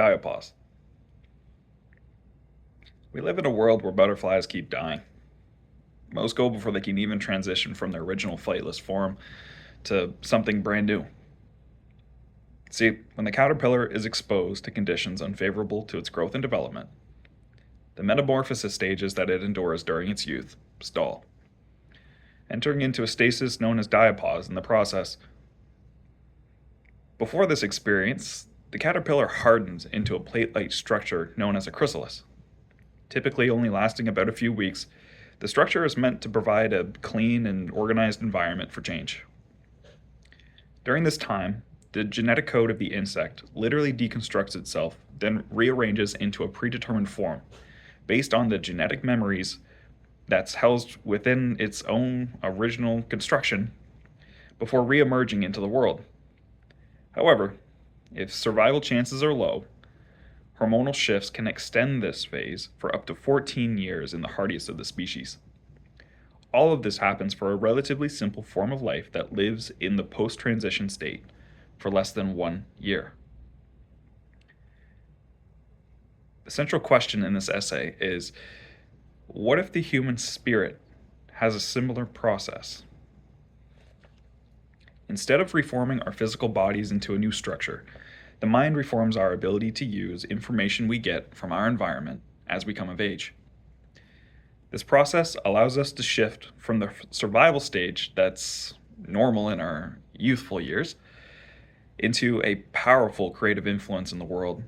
Diapause. We live in a world where butterflies keep dying. Most go before they can even transition from their original flightless form to something brand new. See, when the caterpillar is exposed to conditions unfavorable to its growth and development, the metamorphosis stages that it endures during its youth stall, entering into a stasis known as diapause in the process. Before this experience, the caterpillar hardens into a plate-like structure known as a chrysalis. Typically only lasting about a few weeks, the structure is meant to provide a clean and organized environment for change. During this time, the genetic code of the insect literally deconstructs itself, then rearranges into a predetermined form, based on the genetic memories that's housed within its own original construction, before re-emerging into the world. However, if survival chances are low, hormonal shifts can extend this phase for up to 14 years in the hardiest of the species. All of this happens for a relatively simple form of life that lives in the post-transition state for less than 1 year. The central question in this essay is, what if the human spirit has a similar process? Instead of reforming our physical bodies into a new structure, the mind reforms our ability to use information we get from our environment as we come of age. This process allows us to shift from the survival stage that's normal in our youthful years into a powerful creative influence in the world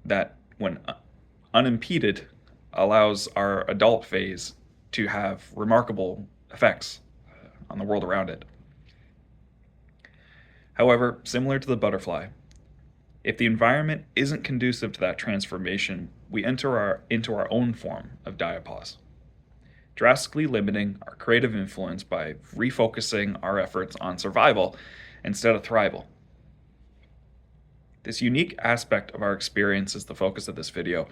that, when unimpeded, allows our adult phase to have remarkable effects on the world around it. However, similar to the butterfly, if the environment isn't conducive to that transformation, we enter into our own form of diapause, drastically limiting our creative influence by refocusing our efforts on survival instead of thrival. This unique aspect of our experience is the focus of this video.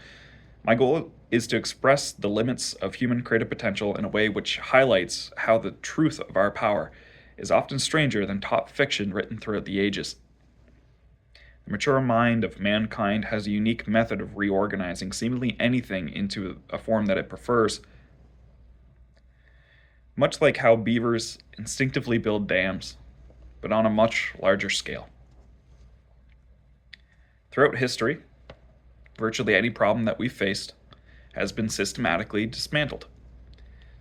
My goal is to express the limits of human creative potential in a way which highlights how the truth of our power is often stranger than top fiction written throughout the ages. The mature mind of mankind has a unique method of reorganizing seemingly anything into a form that it prefers. Much like how beavers instinctively build dams, but on a much larger scale. Throughout history, virtually any problem that we've faced has been systematically dismantled.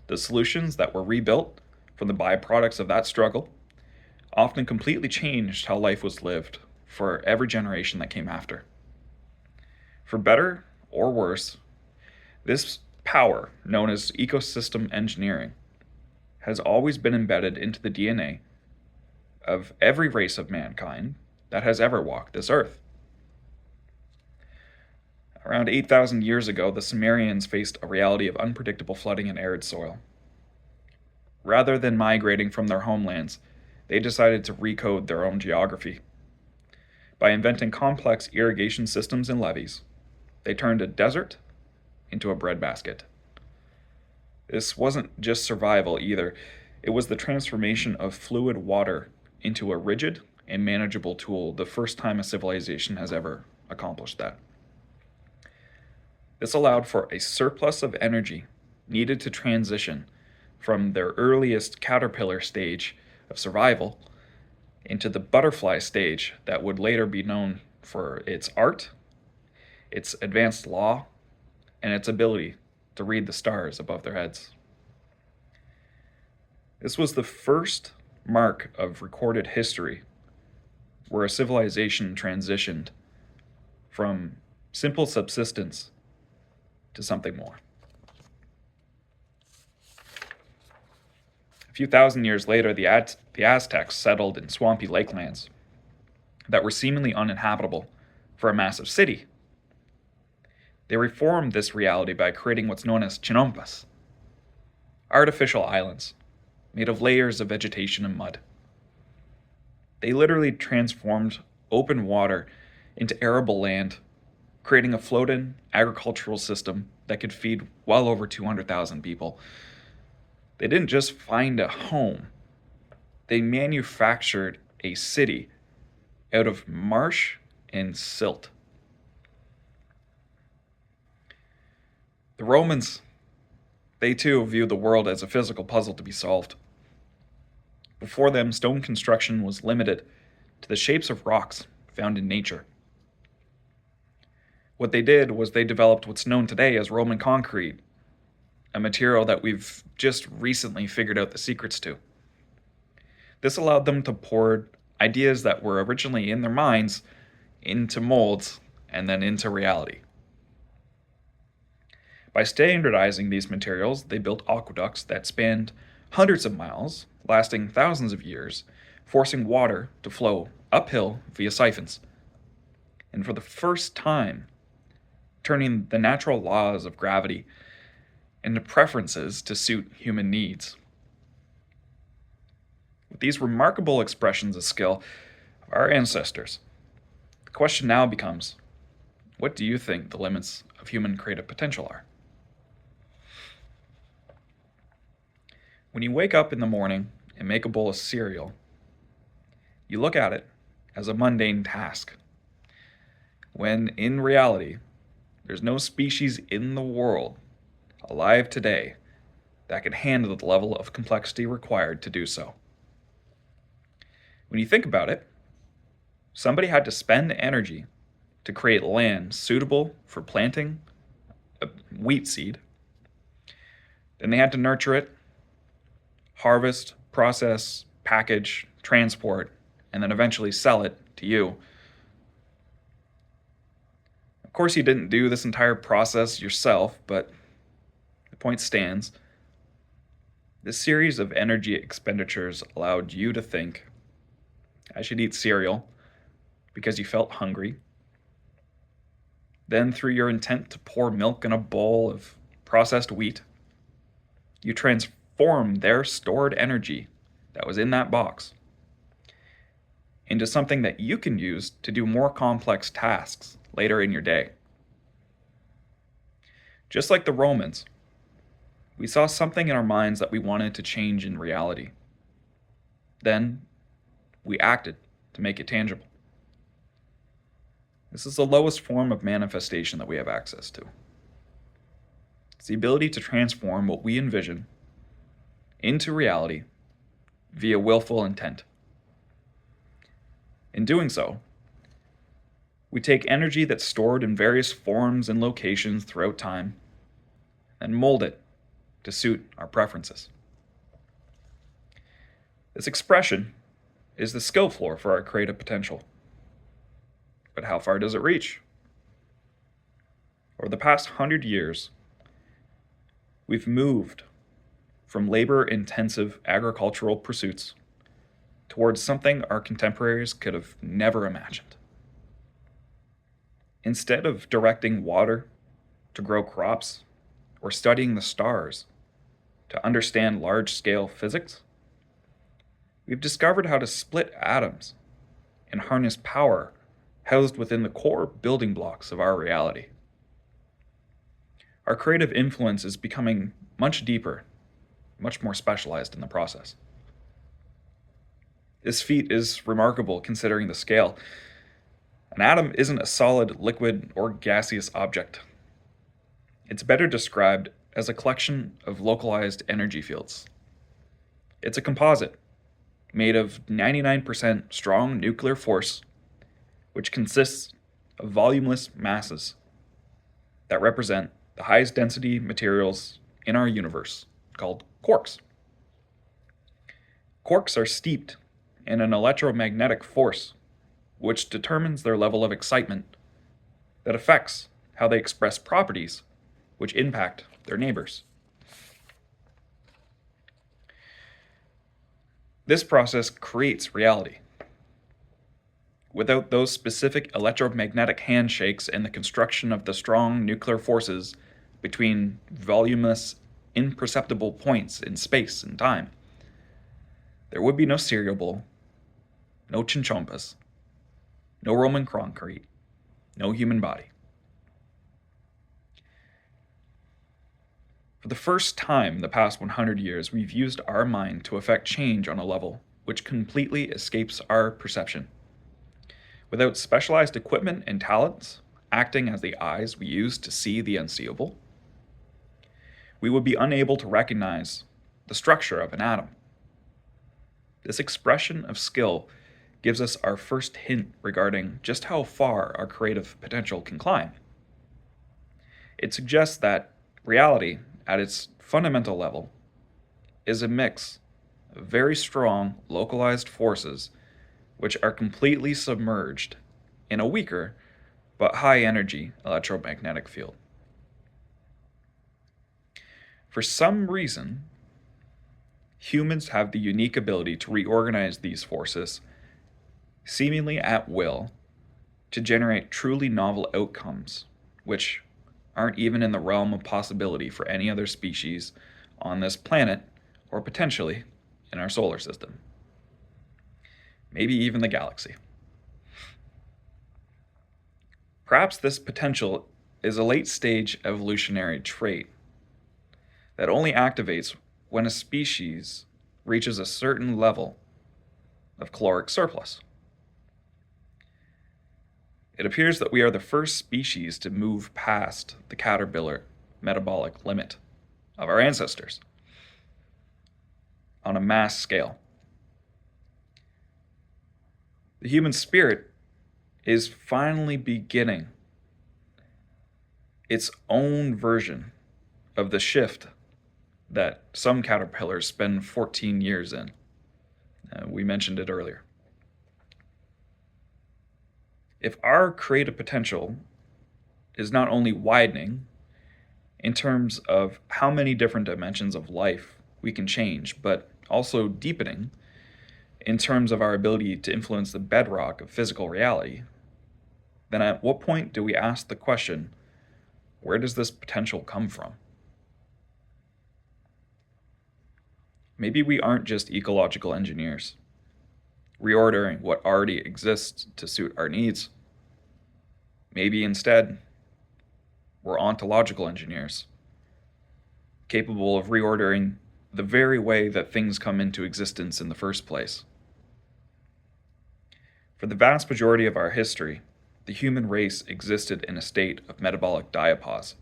The solutions that were rebuilt from the byproducts of that struggle often completely changed how life was lived for every generation that came after. For better or worse, this power, known as ecosystem engineering, has always been embedded into the DNA of every race of mankind that has ever walked this earth. Around 8,000 years ago, the Sumerians faced a reality of unpredictable flooding and arid soil. Rather than migrating from their homelands, they decided to recode their own geography. By inventing complex irrigation systems and levees, they turned a desert into a breadbasket. This wasn't just survival either. It was the transformation of fluid water into a rigid and manageable tool, the first time a civilization has ever accomplished that. This allowed for a surplus of energy needed to transition from their earliest caterpillar stage of survival into the butterfly stage that would later be known for its art, its advanced law, and its ability to read the stars above their heads. This was the first mark of recorded history where a civilization transitioned from simple subsistence to something more. A few thousand years later, the Aztecs settled in swampy lakelands that were seemingly uninhabitable for a massive city. They reformed this reality by creating what's known as chinampas, artificial islands made of layers of vegetation and mud. They literally transformed open water into arable land, creating a floating agricultural system that could feed well over 200,000 people. They didn't just find a home, they manufactured a city out of marsh and silt. The Romans, they too viewed the world as a physical puzzle to be solved. Before them, stone construction was limited to the shapes of rocks found in nature. What they did was they developed what's known today as Roman concrete, a material that we've just recently figured out the secrets to. This allowed them to pour ideas that were originally in their minds into molds and then into reality. By standardizing these materials, they built aqueducts that spanned hundreds of miles, lasting thousands of years, forcing water to flow uphill via siphons. And for the first time, turning the natural laws of gravity into preferences to suit human needs. With these remarkable expressions of skill of our ancestors, the question now becomes, what do you think the limits of human creative potential are? When you wake up in the morning and make a bowl of cereal, you look at it as a mundane task, when in reality, there's no species in the world alive today that can handle the level of complexity required to do so. When you think about it, somebody had to spend energy to create land suitable for planting a wheat seed. Then they had to nurture it, harvest, process, package, transport, and then eventually sell it to you. Of course, you didn't do this entire process yourself, but the point stands. This series of energy expenditures allowed you to think, I should eat cereal because you felt hungry. Then, through your intent to pour milk in a bowl of processed wheat, you transformed their stored energy that was in that box into something that you can use to do more complex tasks later in your day. Just like the Romans, we saw something in our minds that we wanted to change in reality. Then, we acted to make it tangible. This is the lowest form of manifestation that we have access to. It's the ability to transform what we envision into reality via willful intent. In doing so, we take energy that's stored in various forms and locations throughout time and mold it to suit our preferences. This expression is the skill floor for our creative potential. But how far does it reach? Over the past 100 years, we've moved from labor-intensive agricultural pursuits towards something our contemporaries could have never imagined. Instead of directing water to grow crops or studying the stars to understand large-scale physics, we've discovered how to split atoms and harness power housed within the core building blocks of our reality. Our creative influence is becoming much deeper, much more specialized in the process. This feat is remarkable considering the scale. An atom isn't a solid, liquid, or gaseous object. It's better described as a collection of localized energy fields. It's a composite made of 99% strong nuclear force, which consists of volumeless masses that represent the highest density materials in our universe, called quarks. Quarks are steeped in an electromagnetic force, which determines their level of excitement that affects how they express properties which impact their neighbors. This process creates reality. Without those specific electromagnetic handshakes and the construction of the strong nuclear forces between voluminous, imperceptible points in space and time, there would be no cereal bowl, no chinchompas, no Roman concrete, no human body. For the first time in the past 100 years, we've used our mind to affect change on a level which completely escapes our perception. Without specialized equipment and talents acting as the eyes we use to see the unseeable, we would be unable to recognize the structure of an atom. This expression of skill gives us our first hint regarding just how far our creative potential can climb. It suggests that reality, at its fundamental level, is a mix of very strong localized forces which are completely submerged in a weaker but high energy electromagnetic field. For some reason, humans have the unique ability to reorganize these forces, seemingly at will, to generate truly novel outcomes, which aren't even in the realm of possibility for any other species on this planet or potentially in our solar system. Maybe even the galaxy. Perhaps this potential is a late-stage evolutionary trait that only activates when a species reaches a certain level of caloric surplus. It appears that we are the first species to move past the caterpillar metabolic limit of our ancestors on a mass scale. The human spirit is finally beginning its own version of the shift that some caterpillars spend 14 years in. We mentioned it earlier. If our creative potential is not only widening in terms of how many different dimensions of life we can change, but also deepening in terms of our ability to influence the bedrock of physical reality, then at what point do we ask the question, where does this potential come from? Maybe we aren't just ecological engineers, reordering what already exists to suit our needs. Maybe instead, we're ontological engineers, capable of reordering the very way that things come into existence in the first place. For the vast majority of our history, the human race existed in a state of metabolic diapause.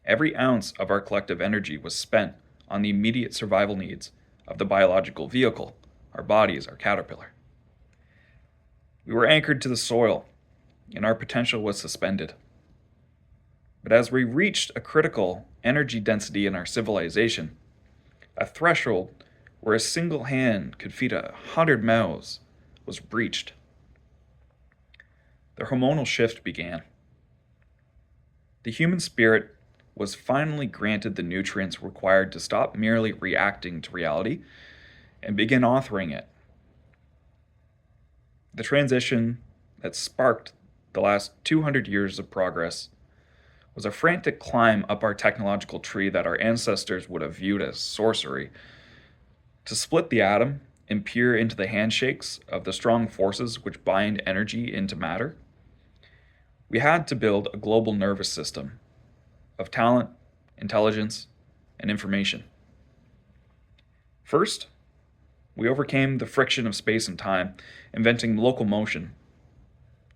Every ounce of our collective energy was spent on the immediate survival needs of the biological vehicle, our bodies, our caterpillar. We were anchored to the soil, and our potential was suspended. But as we reached a critical energy density in our civilization, a threshold where a single hand could feed 100 mouths was breached. The hormonal shift began. The human spirit was finally granted the nutrients required to stop merely reacting to reality and begin authoring it. The transition that sparked the last 200 years of progress was a frantic climb up our technological tree that our ancestors would have viewed as sorcery. To split the atom and peer into the handshakes of the strong forces which bind energy into matter, we had to build a global nervous system of talent, intelligence, and information. First, we overcame the friction of space and time, inventing locomotion,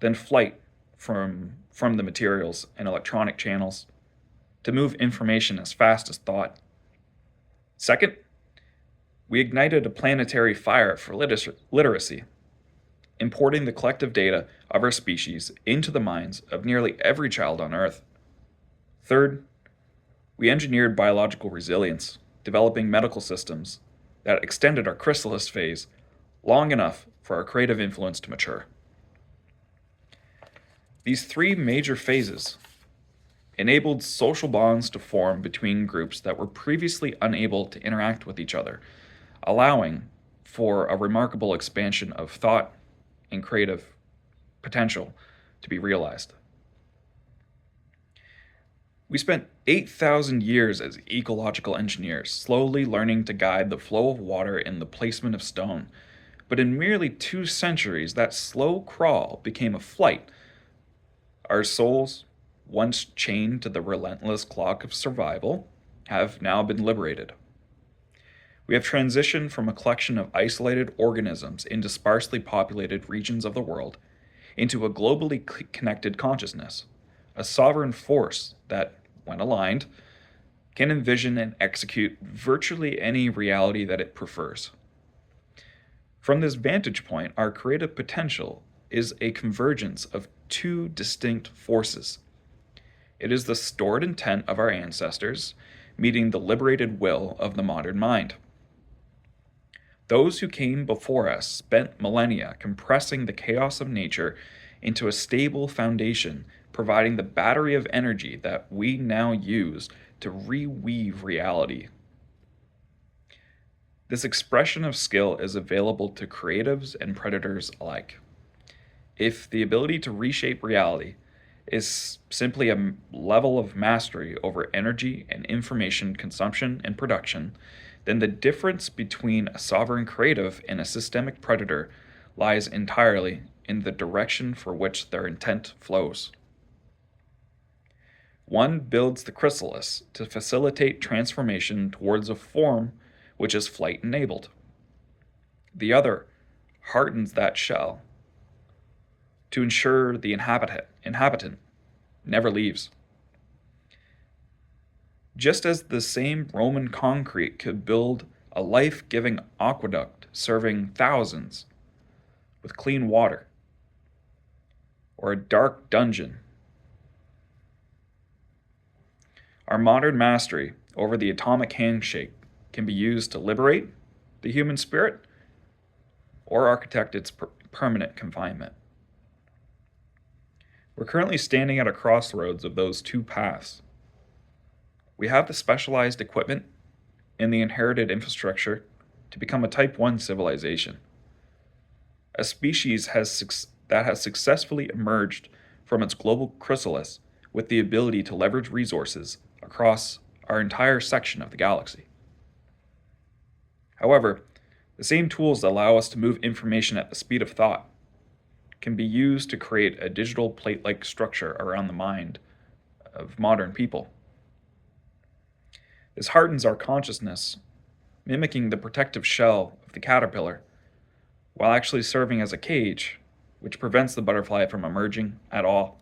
then flight from the materials and electronic channels to move information as fast as thought. Second, we ignited a planetary fire for literacy, importing the collective data of our species into the minds of nearly every child on Earth. Third, we engineered biological resilience, developing medical systems that extended our chrysalis phase long enough for our creative influence to mature. These three major phases enabled social bonds to form between groups that were previously unable to interact with each other, allowing for a remarkable expansion of thought and creative potential to be realized. We spent 8,000 years as ecological engineers, slowly learning to guide the flow of water and the placement of stone. But in merely 2 centuries, that slow crawl became a flight. Our souls, once chained to the relentless clock of survival, have now been liberated. We have transitioned from a collection of isolated organisms into sparsely populated regions of the world into a globally connected consciousness, a sovereign force that, when aligned, can envision and execute virtually any reality that it prefers. From this vantage point, our creative potential is a convergence of two distinct forces. It is the stored intent of our ancestors meeting the liberated will of the modern mind. Those who came before us spent millennia compressing the chaos of nature into a stable foundation, providing the battery of energy that we now use to reweave reality. This expression of skill is available to creatives and predators alike. If the ability to reshape reality is simply a level of mastery over energy and information consumption and production, then the difference between a sovereign creative and a systemic predator lies entirely in the direction for which their intent flows. One builds the chrysalis to facilitate transformation towards a form which is flight enabled. The other hardens that shell to ensure the inhabitant never leaves. Just as the same Roman concrete could build a life-giving aqueduct serving thousands with clean water, or a dark dungeon, our modern mastery over the atomic handshake can be used to liberate the human spirit or architect its permanent confinement. We're currently standing at a crossroads of those two paths. We have the specialized equipment and the inherited infrastructure to become a Type 1 civilization. A species that has successfully emerged from its global chrysalis with the ability to leverage resources across our entire section of the galaxy. However, the same tools that allow us to move information at the speed of thought can be used to create a digital plate-like structure around the mind of modern people. This hardens our consciousness, mimicking the protective shell of the caterpillar, while actually serving as a cage, which prevents the butterfly from emerging at all.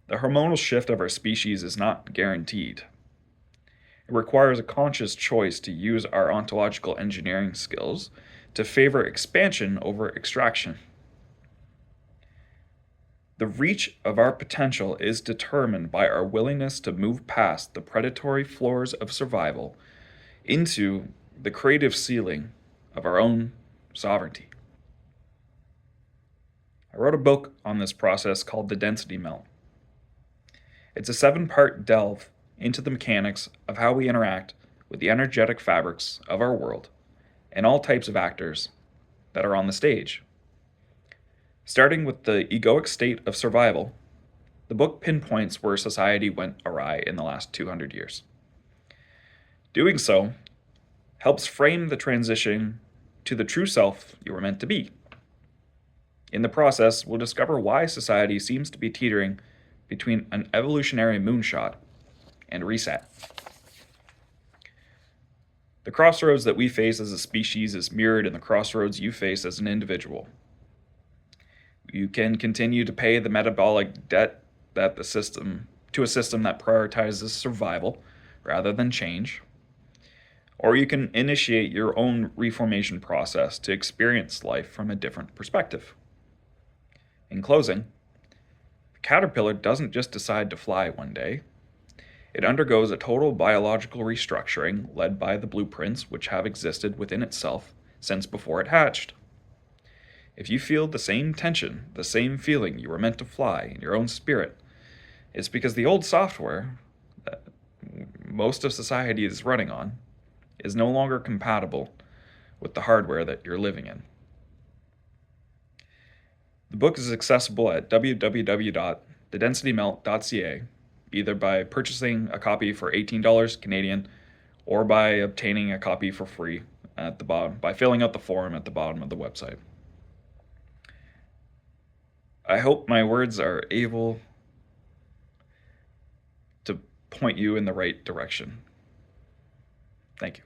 The hormonal shift of our species is not guaranteed. It requires a conscious choice to use our ontological engineering skills to favor expansion over extraction. The reach of our potential is determined by our willingness to move past the predatory floors of survival into the creative ceiling of our own sovereignty. I wrote a book on this process called The Density Melt. It's a 7-part delve into the mechanics of how we interact with the energetic fabrics of our world and all types of actors that are on the stage. Starting with the egoic state of survival, the book pinpoints where society went awry in the last 200 years. Doing so helps frame the transition to the true self you were meant to be. In the process, we'll discover why society seems to be teetering between an evolutionary moonshot and reset. The crossroads that we face as a species is mirrored in the crossroads you face as an individual. You can continue to pay the metabolic debt that to a system that prioritizes survival rather than change, or you can initiate your own reformation process to experience life from a different perspective. In closing, the caterpillar doesn't just decide to fly one day. It undergoes a total biological restructuring led by the blueprints which have existed within itself since before it hatched. If you feel the same tension, the same feeling you were meant to fly in your own spirit, it's because the old software that most of society is running on is no longer compatible with the hardware that you're living in. The book is accessible at www.thedensitymelt.ca, either by purchasing a copy for $18 Canadian or by obtaining a copy for free at the bottom by filling out the form at the bottom of the website. I hope my words are able to point you in the right direction. Thank you.